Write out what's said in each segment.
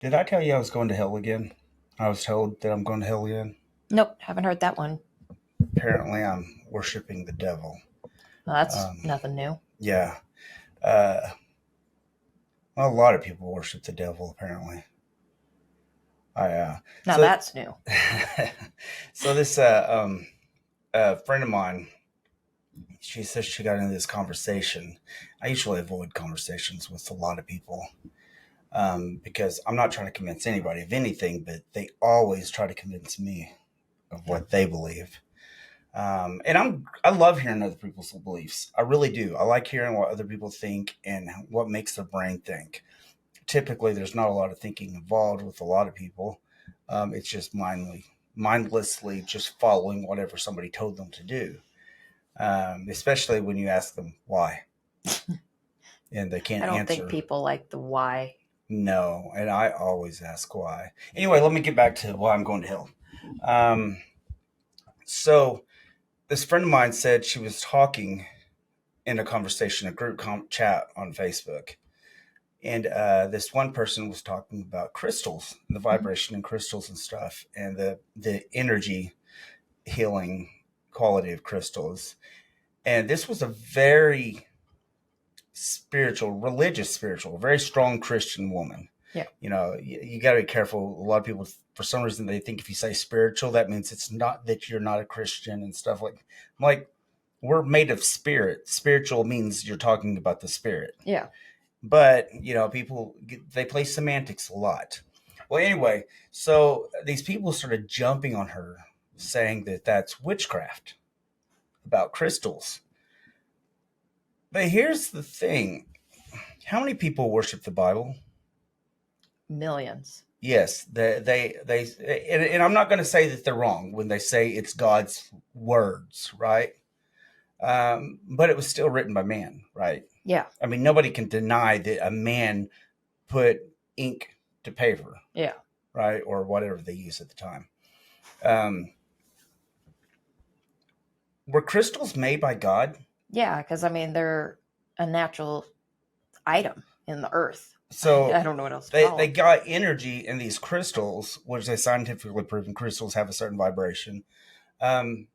Did I tell you I was going to hell again? I was told that I'm going to hell again. Nope, haven't heard that one. Apparently, I'm worshiping the devil. Well, that's Um, nothing new. yeah. Uh, well, a lot of people worship the devil, apparently. I Now so that's new. so this friend of mine, she says she got into this conversation. I usually avoid conversations with a lot of people because I'm not trying to convince anybody of anything, but they always try to convince me of Yeah. what they believe. And I love hearing other people's beliefs. I really do. I like hearing what other people think and what makes their brain think. Typically, there's not a lot of thinking involved with a lot of people. It's just mindlessly just following whatever somebody told them to do. Especially when you ask them why, and they I can't don't think answer. people like the why. No, and I always ask why. Anyway, let me get back to why I'm going to hell. Um, so this friend of mine said she was talking in a conversation, a group chat on Facebook. And this one person was talking about crystals, the Mhm. vibration in crystals and stuff, and the energy healing quality of crystals. And this was a very spiritual, religious, spiritual, very strong Christian woman. Yeah. You got to be careful. A lot of people, for some reason, they think if you say spiritual, that means it's not that you're not a Christian and stuff like we're made of spirit. Spiritual means you're talking about the spirit. Yeah. But people they play semantics a lot. Well, anyway, so these people started jumping on her, saying that that's witchcraft about crystals. But here's the thing: how many people worship the Bible? Millions. Yes, and I'm not going to say that they're wrong when they say it's God's words, right? But it was still written by man, right? Yeah. I mean, nobody can deny that a man put ink to paper, Yeah. right? Or whatever they use at the time. Um, were crystals made by God? Yeah, because I mean they're a natural item in the earth. I So don't know what else to they call they them. got energy in these crystals, which they scientifically proven crystals have a certain vibration. Um,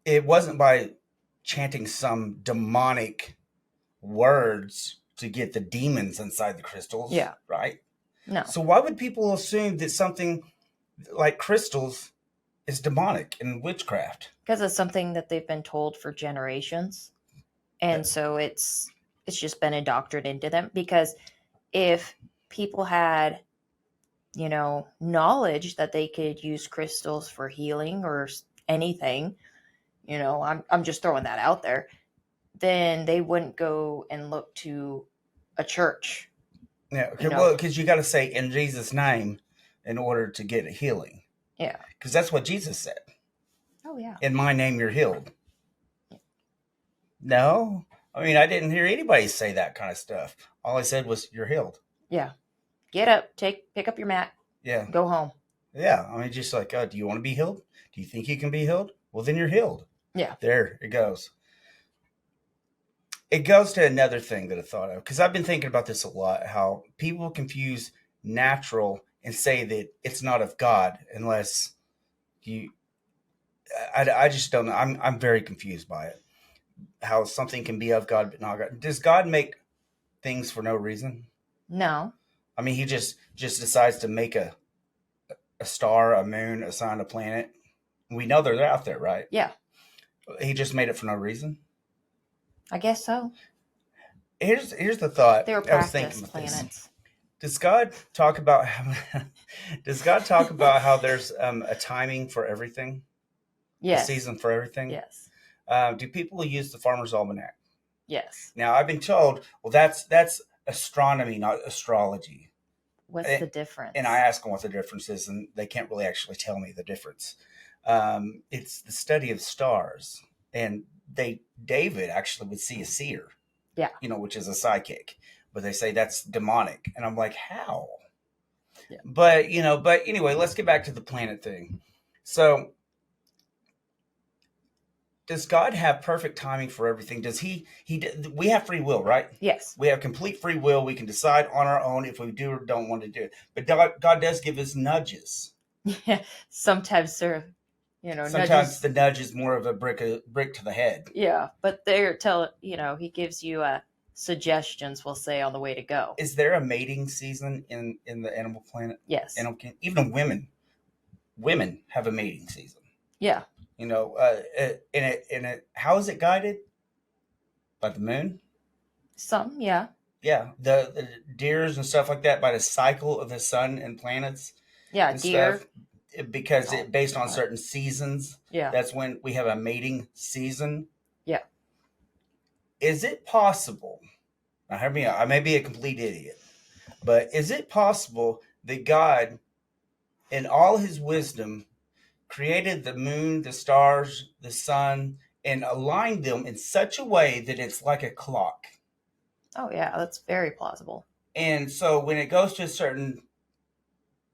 it wasn't by chanting some demonic words to get the demons inside the crystals, Yeah. right? No. So why would people assume that something like crystals is demonic and witchcraft? Because it's something that they've been told for generations. And so it's just been indoctrinated into them because if people had knowledge that they could use crystals for healing or anything, I'm just throwing that out there, then they wouldn't go and look to a church, Yeah, you okay, know. well, because you got to say in Jesus' name in order to get a healing, Yeah. because that's what Jesus said. Oh yeah. In my name, you're healed. No, I mean I didn't hear anybody say that kind of stuff. All I said was you're healed. Yeah. Get up, pick up your mat, Yeah, go home. yeah. I mean, just like, do you want to be healed? Do you think you can be healed? Well, then you're healed. Yeah. There it goes. It goes to another thing that I thought of because I've been thinking about this a lot. How people confuse natural and say that it's not of God unless you. I just don't know. I'm very confused by it. How something can be of God but not God. Does God make things for no reason? No. I mean, he just decides to make a star, a moon, a sun, a planet. We know they're out there, right? Yeah. He just made it for no reason. I guess so. Here's the thought. They were I was thinking practice with this. planets. Does God talk about how, does God talk about how there's a timing for everything, a Yes. season for everything? Yes. Do people use the Farmer's Almanac? Yes. Now I've been told, well, that's astronomy, not astrology. What's the And I difference? ask them what the difference is, and they can't really actually tell me the difference. It's the study of stars, and David actually would see a seer, Yeah. which is a psychic, but they say that's demonic, and I'm like, how? Yeah. But anyway, let's get back to the planet thing. So does God have perfect timing for everything? Does we have free will, right? Yes. We have complete free will. We can decide on our own if we do or don't want to do it. But God does give us nudges. Yeah. Sometimes they're, Sometimes nudges. the nudge is more of a brick to the head. Yeah, but he gives you suggestions, we'll say, on the way to go. Is there a mating season in the animal planet? Yes. Even women have a mating season. Yeah. How is it guided? By the moon? Some, yeah. Yeah, the deers and stuff like that by the cycle of the sun and planets. Yeah, and deer. stuff. Because Oh, it based on God. certain seasons. Yeah. That's when we have a mating season. Yeah. Is it possible? Now, hear me out. I may be a complete idiot, but is it possible that God, in all His wisdom, created the moon, the stars, the sun, and aligned them in such a way that it's like a clock? Oh, yeah, that's very plausible. And so when it goes to a certain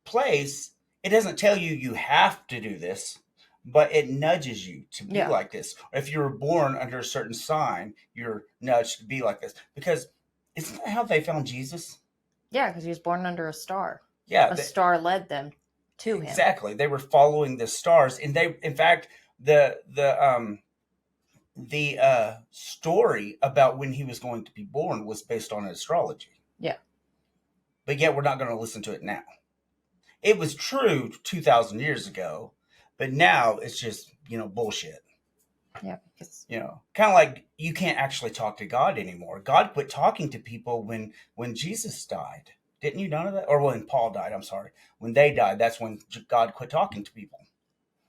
place, it doesn't tell you you have to do this, but it nudges you to be like this. Or if you were born under a certain sign, you're nudged to be like this. Because isn't that how they found Jesus? Yeah, because he was born under a star. Yeah, a star led them to him. Exactly. They were following the stars, and in fact, the story about when he was going to be born was based on astrology. Yeah. But yet, we're not going to listen to it now. It was true 2,000 years ago, but now it's just, bullshit. Yeah. Because... kind of like you can't actually talk to God anymore. God quit talking to people when Jesus died. Didn't you know that? Or when Paul died, I'm sorry. When they died, that's when God quit talking to people.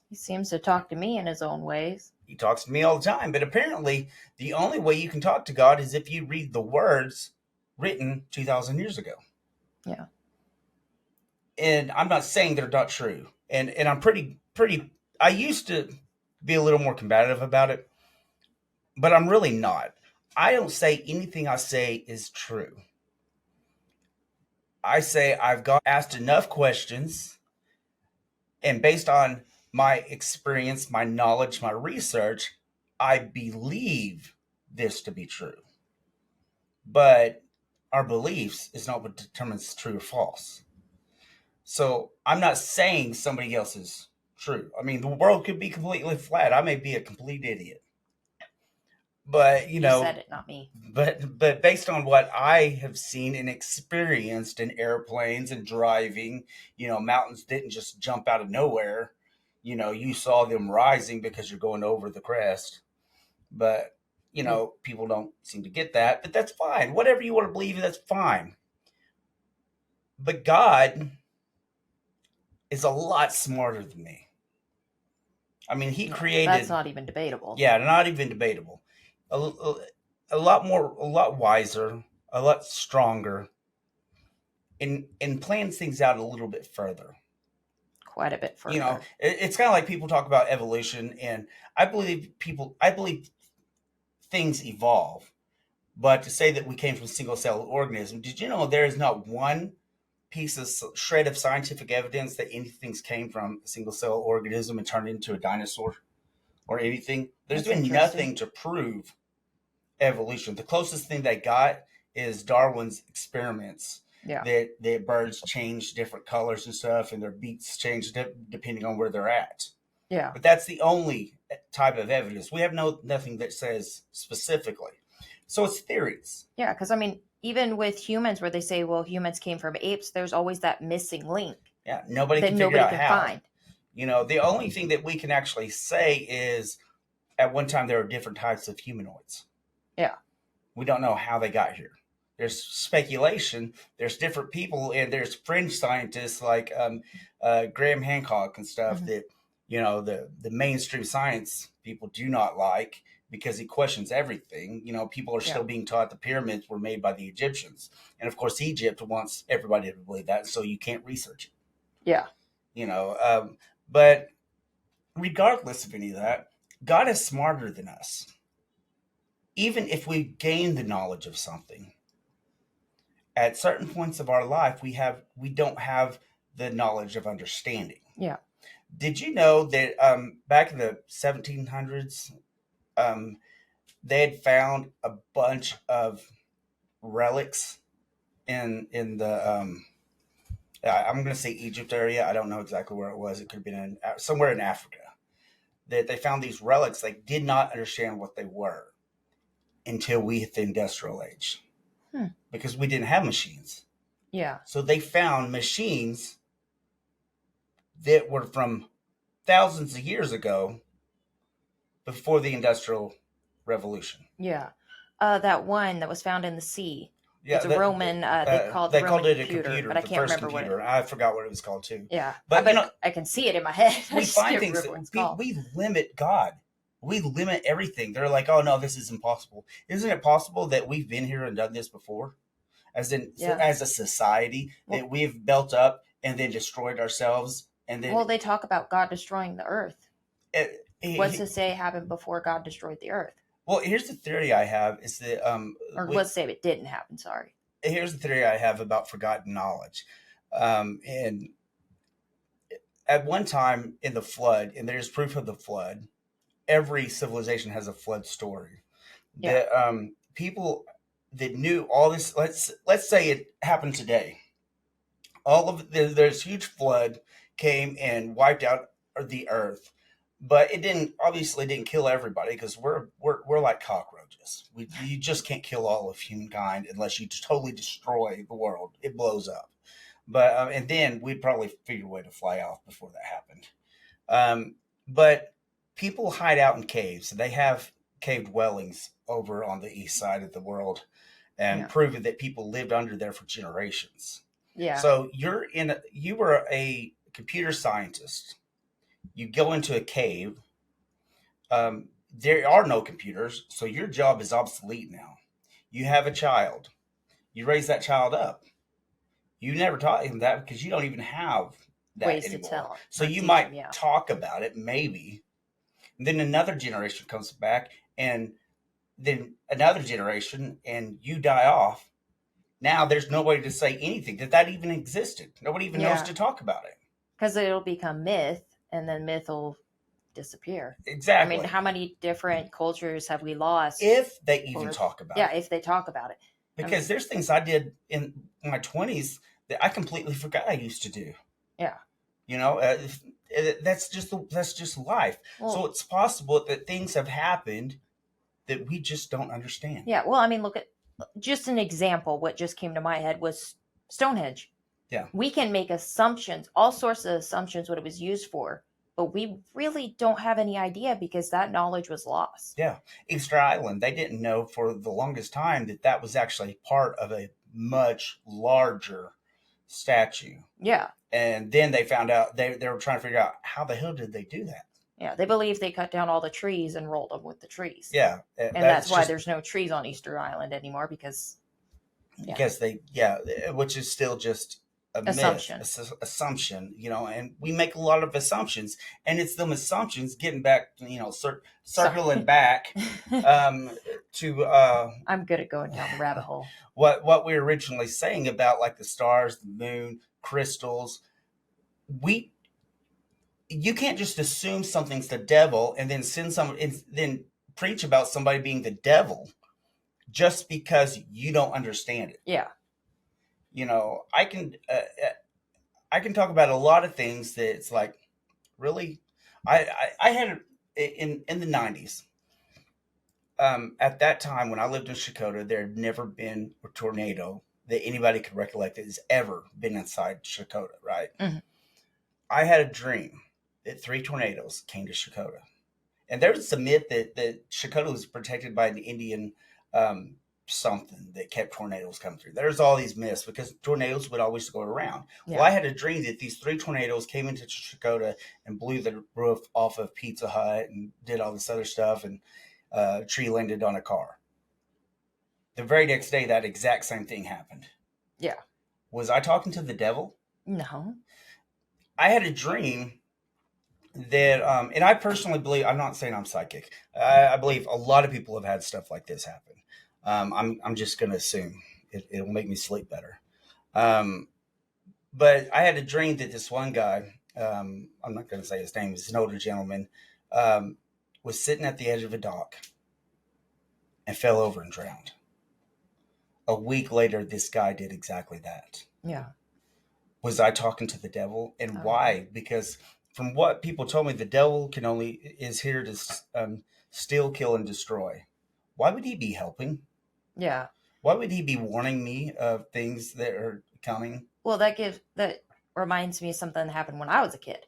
He seems to talk to me in his own ways. He talks to me all the time, but apparently the only way you can talk to God is if you read the words written 2,000 years ago. Yeah. And I'm not saying they're not true. And I'm pretty, I used to be a little more combative about it, but I'm really not. I don't say anything I say is true. I say I've asked enough questions, and based on my experience, my knowledge, my research, I believe this to be true. But our beliefs is not what determines true or false. So I'm not saying somebody else is true. I mean, the world could be completely flat. I may be a complete idiot. But you said it, not me. But based on what I have seen and experienced in airplanes and driving, mountains didn't just jump out of nowhere. You saw them rising because you're going over the crest. But people don't seem to get that. But that's fine. Whatever you want to believe, that's fine. But God is a lot smarter than me. I mean, He created. That's not even debatable. Yeah, not even debatable. A lot wiser, a lot stronger, and plans things out a little bit further. Quite a bit further. It's kind of like people talk about evolution, and I believe things evolve. But to say that we came from a single-celled organism, did you know there is not one shred of scientific evidence that anything came from a single-celled organism and turned into a dinosaur or anything? There's been nothing to prove evolution. The closest thing they got is Darwin's experiments. Yeah. That birds change different colors and stuff, and their beaks change depending on where they're at. Yeah. But that's the only type of evidence. We have nothing that says specifically. So it's theories. Yeah, because I mean, even with humans, where they say, well, humans came from apes, there's always that missing link. Yeah, nobody can figure out how. Find. The only thing that we can actually say is at one time there were different types of humanoids. Yeah. We don't know how they got here. There's speculation. There's different people, and there's fringe scientists like Graham Hancock and stuff that, the mainstream science people do not like because he questions everything. People are still being taught the pyramids were made by the Egyptians. And, of course, Egypt wants everybody to believe that, so you can't research it. Yeah. But regardless of any of that, God is smarter than us. Even if we gain the knowledge of something, at certain points of our life, we don't have the knowledge of understanding. Yeah. Did you know that back in the 1700s, Um, they had found a bunch of relics in the I'm going to say Egypt area. I don't know exactly where it was. It could have been somewhere in Africa. That they found these relics. They did not understand what they were until we hit the industrial age, because we didn't have machines. Yeah. So they found machines that were from thousands of years ago, before the Industrial Revolution. Yeah. That one that was found in the sea. Yeah, It's a Roman. They called they the called Roman it a computer, but I the can't first remember what computer. it. I forgot what it was called too. Yeah, But I can see it in my head. I we just find can't things remember what it's that called. we limit God. We limit everything. They're like, oh no, this is impossible. Isn't it possible that we've been here and done this before? As a society, that we've built up and then destroyed ourselves, and then they talk about God destroying the earth. What's to say happened before God destroyed the earth? Well, here's the theory I have: is that let's say it didn't happen. Sorry. Here's the theory I have about forgotten knowledge, and at one time in the flood, and there's proof of the flood. Every civilization has a flood story. Yeah. That people that knew all this. Let's say it happened today. All of there's huge flood came and wiped out the earth, but it didn't kill everybody, because we're like cockroaches. You just can't kill all of humankind unless you just totally destroy the world. It blows up. But and then we'd probably figure a way to fly off before that happened. But people hide out in caves. They have cave dwellings over on the east side of the world, and proven that people lived under there for generations. Yeah. So you were a computer scientist. You go into a cave. There are no computers, so your job is obsolete now. You have a child. You raise that child up. You never taught him that, because you don't even have that ways anymore. To tell. So you might talk about it, maybe. And then another generation comes back, and then another generation, and you die off. Now there's nobody to say anything that even existed. Nobody even knows to talk about it. Because it'll become myth, and then myth will disappear. Exactly. I mean, how many different cultures have we lost? If they even talk about it. Yeah, if they talk about it. Because there's things I did in my 20s that I completely forgot I used to do. Yeah. You know, that's just life. Well, so it's possible that things have happened that we just don't understand. Yeah. Well, I mean, look at just an example. What just came to my head was Stonehenge. Yeah. We can make assumptions, all sorts of assumptions, what it was used for, but we really don't have any idea, because that knowledge was lost. Yeah. Easter Island, they didn't know for the longest time that was actually part of a much larger statue. Yeah. And then they found out, they were trying to figure out, how the hell did they do that? Yeah, they believe they cut down all the trees and rolled them with the trees. Yeah. And that's why there's no trees on Easter Island anymore, because which is still just a assumption. Assumption, and we make a lot of assumptions, and it's them assumptions getting back, circling back to I'm good at going down the rabbit hole. What we were originally saying about, like, the stars, the moon, crystals. You can't just assume something's the devil and then preach about somebody being the devil just because you don't understand it. Yeah. I can talk about a lot of things that it's like, really, I had in the 90s. At that time, when I lived in Shakota, there had never been a tornado that anybody could recollect that has ever been inside Shakota, right? Mm-hmm. I had a dream that 3 tornadoes came to Shakota. And there's a myth that Shakota was protected by an Indian something that kept tornadoes coming through. There's all these myths, because tornadoes would always go around. Yeah. Well, I had a dream that these 3 tornadoes came into Shakota and blew the roof off of Pizza Hut and did all this other stuff, and a tree landed on a car. The very next day, that exact same thing happened. Yeah. Was I talking to the devil? No. I had a dream that, and I personally believe, I'm not saying I'm psychic. I believe a lot of people have had stuff like this happen. I'm just going to assume it'll make me sleep better. But I had a dream that this one guy, I'm not going to say his name, he's an older gentleman, was sitting at the edge of a dock and fell over and drowned. A week later, this guy did exactly that. Yeah. Was I talking to the devil? And why? Because from what people told me, the devil is here to steal, kill, and destroy. Why would he be helping? Yeah. Why would he be warning me of things that are coming? Well, that reminds me of something that happened when I was a kid.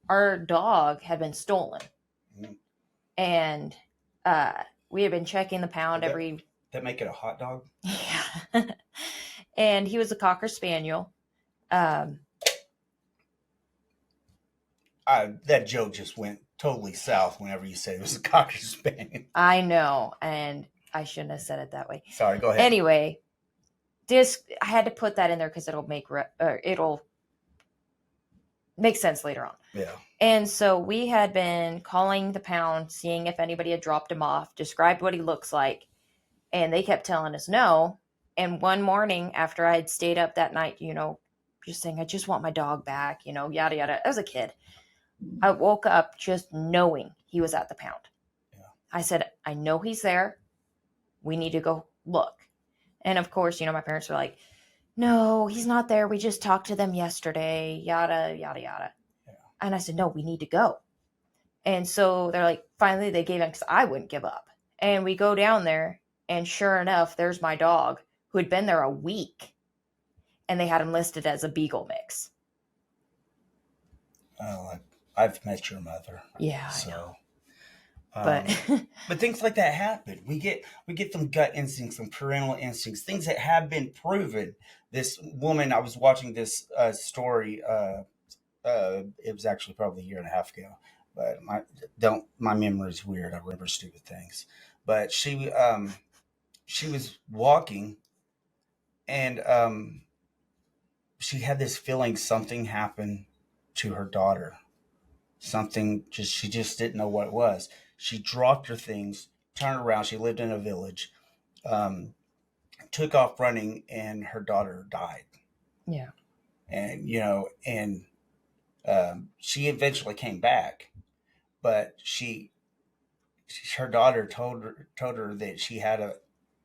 Our dog had been stolen, and we had been checking the pound every. That make it a hot dog? Yeah. And he was a Cocker Spaniel. That joke just went totally south whenever you said it was a Cocker Spaniel. I know, and I shouldn't have said it that way. Sorry, go ahead. Anyway, I had to put that in there because it'll make sense later on. Yeah. And so we had been calling the pound, seeing if anybody had dropped him off, described what he looks like, and they kept telling us no. And one morning after I had stayed up that night, just saying, I just want my dog back, yada, yada. I was a kid. I woke up just knowing he was at the pound. Yeah. I said, I know he's there. We need to go look. And of course, my parents were like, no, he's not there. We just talked to them yesterday, yada, yada, yada. Yeah. And I said, no, we need to go. And so they're like, finally they gave in because I wouldn't give up. And we go down there, and sure enough, there's my dog who had been there a week. And they had him listed as a beagle mix. Oh, I've met your mother. Yeah, so. I know. But things like that happen. We get some gut instincts, some parental instincts, things that have been proven. This woman, I was watching this story. It was actually probably a year and a half ago. But my memory is weird. I remember stupid things. But she was walking, and she had this feeling something happened to her daughter. She just didn't know what it was. She dropped her things, turned around. She lived in a village, took off running, and her daughter died. Yeah. And, she eventually came back, but her daughter told her that she had a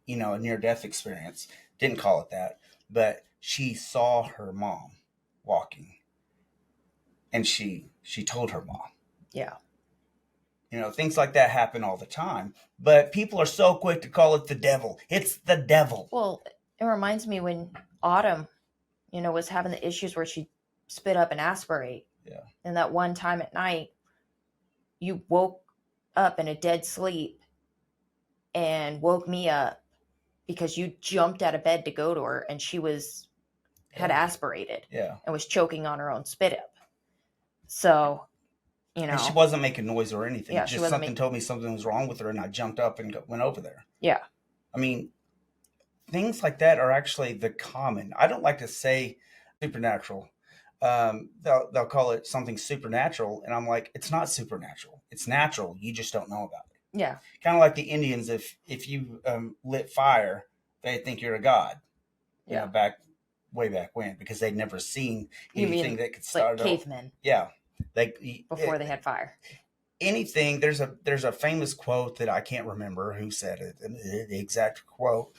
near-death experience. Didn't call it that, but she saw her mom walking, and she told her mom. Yeah. Things like that happen all the time, but people are so quick to call it the devil. It's the devil. Well, it reminds me when Autumn, was having the issues where she spit up and aspirate. Yeah. And that one time at night, you woke up in a dead sleep and woke me up because you jumped out of bed to go to her, and she had aspirated. Yeah. And was choking on her own spit up. So, And she wasn't making noise or anything. Yeah, just something told me something was wrong with her, and I jumped up and went over there. Yeah. I mean, things like that are actually the common. I don't like to say supernatural. They'll call it something supernatural, and I'm like, it's not supernatural. It's natural. You just don't know about it. Yeah. Kind of like the Indians. If you lit fire, they think you're a god. Yeah. Way back when, because they'd never seen anything that could start. Like cavemen. Yeah. Before they had fire. Anything. There's a famous quote that I can't remember who said it, the exact quote,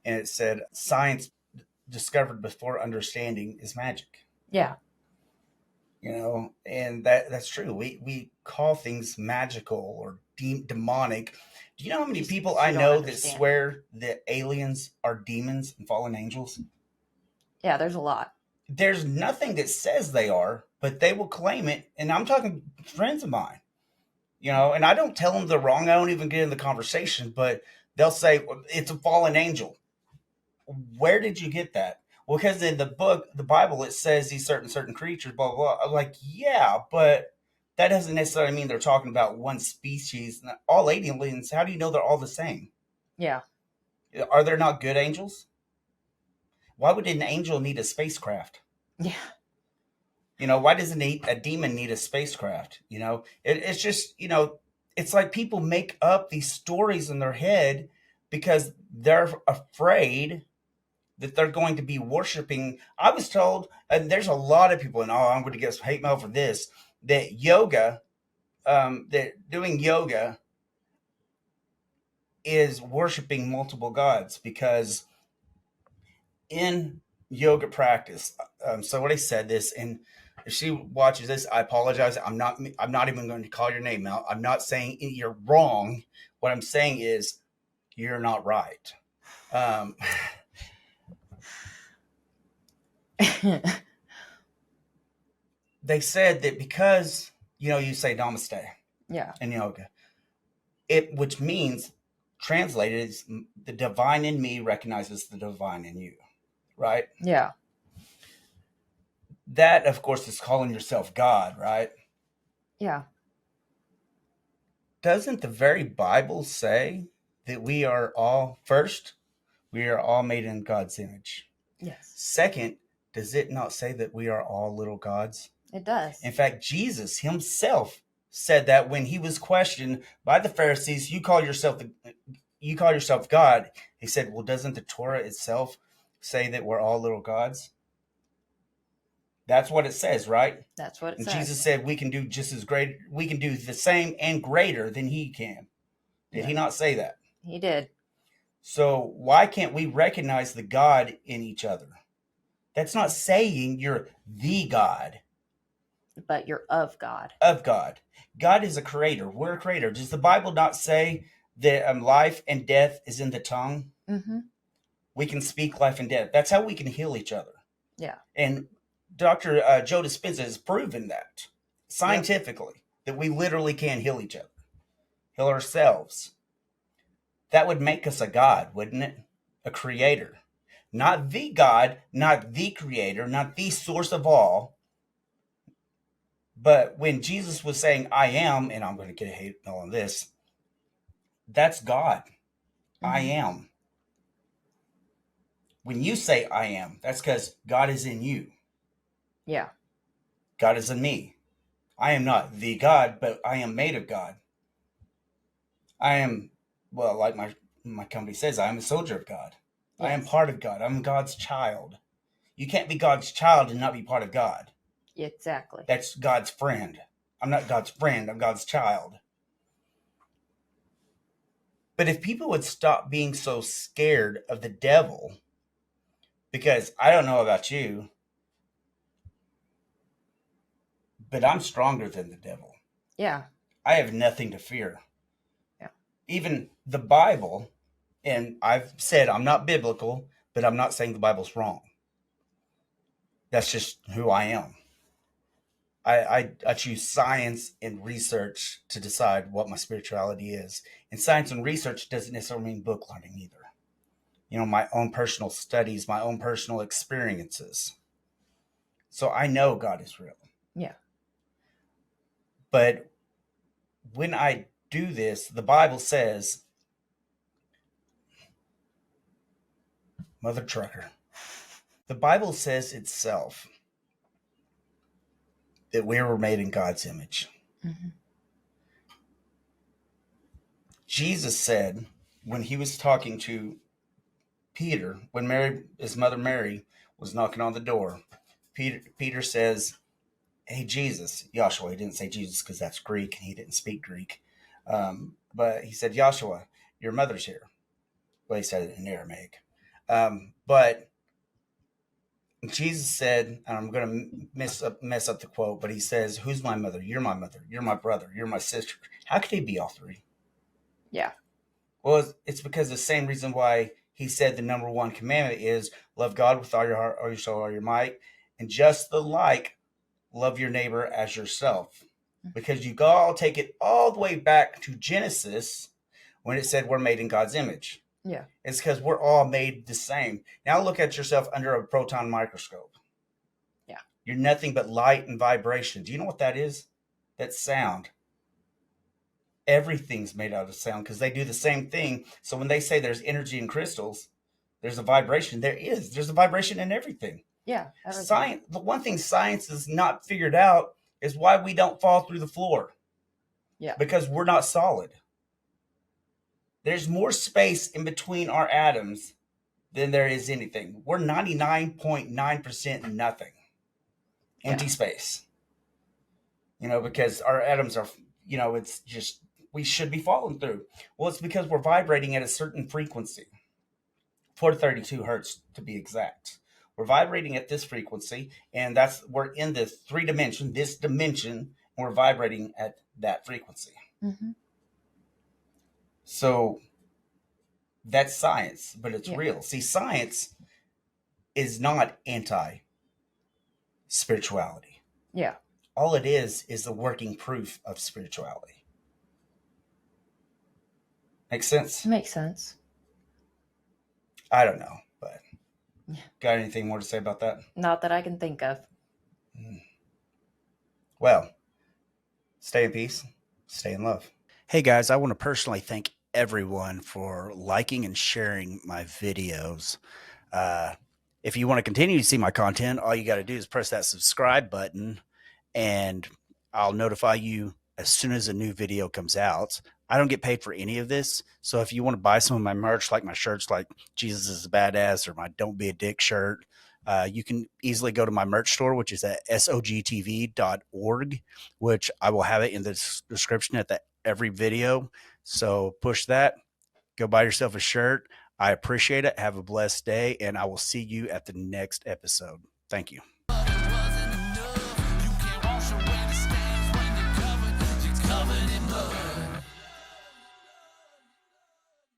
and it said, "Science discovered before understanding is magic." Yeah. And that's true. We call things magical or demonic. Do you know how many people I know that swear that aliens are demons and fallen angels? Yeah, there's a lot. There's nothing that says they are, but they will claim it. And I'm talking friends of mine, and I don't tell them they're wrong. I don't even get in the conversation, but they'll say, well, it's a fallen angel. Where did you get that? Well, because in the book, the Bible, it says these certain creatures, blah, blah, blah. I'm like, yeah, but that doesn't necessarily mean they're talking about one species. All aliens, how do you know they're all the same? Yeah. Are there not good angels? Why would an angel need a spacecraft? Yeah. Why does a demon need a spacecraft? It's just, it's like people make up these stories in their head because they're afraid that they're going to be worshiping. I was told, and there's a lot of people, and I'm going to get some hate mail for this, that yoga, that doing yoga is worshiping multiple gods, because in yoga practice, somebody said this, and if she watches this, I apologize. I'm not even going to call your name out. I'm not saying you're wrong. What I'm saying is you're not right. Um, they said that because you say namaste Yeah. in yoga, which means translated is the divine in me recognizes the divine in you, right? Yeah. That, of course, is calling yourself God, right? Yeah. Doesn't the very Bible say that we are all, first, we are all made in God's image? Yes. Second, does it not say that we are all little gods? It does. In fact, Jesus himself said that when he was questioned by the Pharisees, you call yourself God. He said, well, doesn't the Torah itself say that we're all little gods? That's what it says, right? That's what it And says. Jesus said we can do just as great, we can do the same and greater than he can. Did he not say that? He did. So why can't we recognize the God in each other? That's not saying you're the God. But you're of God. Of God. God is a creator. We're a creator. Does the Bible not say that life and death is in the tongue? Mm-hmm. We can speak life and death. That's how we can heal each other. Yeah. And Dr. Joe Dispenza has proven that scientifically, that we literally can heal each other, heal ourselves. That would make us a God, wouldn't it? A creator. Not the God, not the creator, not the source of all. But when Jesus was saying, I am, and I'm going to get hate on this, that's God. Mm-hmm. I am. When you say I am, that's because God is in you. Yeah. God is in me. I am not the God, but I am made of God. I am, well, like my company says, I am a soldier of God. Yes. I am part of God. I'm God's child. You can't be God's child and not be part of God. Exactly. That's God's friend. I'm not God's friend. I'm God's child. But if people would stop being so scared of the devil, because I don't know about you, but I'm stronger than the devil. Yeah. I have nothing to fear. Yeah. Even the Bible, and I've said I'm not biblical, but I'm not saying the Bible's wrong. That's just who I am. I choose science and research to decide what my spirituality is. And science and research doesn't necessarily mean book learning either. My own personal studies, my own personal experiences. So I know God is real. Yeah. But when I do this, the Bible says, Mother Trucker, the Bible says itself that we were made in God's image. Mm-hmm. Jesus said when he was talking to Peter, when his mother Mary was knocking on the door, Peter says, hey, Jesus, Joshua. He didn't say Jesus because that's Greek and he didn't speak Greek. But he said, Joshua, your mother's here. Well, he said it in Aramaic. But Jesus said, and I'm going to mess up the quote, but he says, who's my mother? You're my mother. You're my brother. You're my sister. How could he be all three? Yeah. Well, it's because the same reason why he said the number one commandment is love God with all your heart, all your soul, all your might, and just the like, love your neighbor as yourself. Because you all take it all the way back to Genesis when it said we're made in God's image. Yeah. It's because we're all made the same. Now look at yourself under a proton microscope. Yeah. You're nothing but light and vibration. Do you know what that is? That's sound. Everything's made out of sound because they do the same thing. So when they say there's energy in crystals, there's a vibration. There's a vibration in everything. Yeah. Everything. Science. The one thing science has not figured out is why we don't fall through the floor. Yeah. Because we're not solid. There's more space in between our atoms than there is anything. We're 99.9% nothing. Empty space. Because our atoms are, it's just we should be following through. Well, it's because we're vibrating at a certain frequency, 432 hertz to be exact. We're vibrating at this frequency, and we're in this this dimension, and we're vibrating at that frequency. Mm-hmm. So that's science, but it's real. See, science is not anti spirituality. Yeah. All it is the working proof of spirituality. Make sense? Makes sense. I don't know, but got anything more to say about that? Not that I can think of. Well, stay in peace, stay in love. Hey guys, I want to personally thank everyone for liking and sharing my videos. If you want to continue to see my content, all you got to do is press that subscribe button, and I'll notify you as soon as a new video comes out. I don't get paid for any of this. So if you want to buy some of my merch, like my shirts, like Jesus is a Badass or my Don't Be a Dick shirt, you can easily go to my merch store, which is at SOGtv.org, which I will have it in the description at every video. So push that, go buy yourself a shirt. I appreciate it. Have a blessed day, and I will see you at the next episode. Thank you.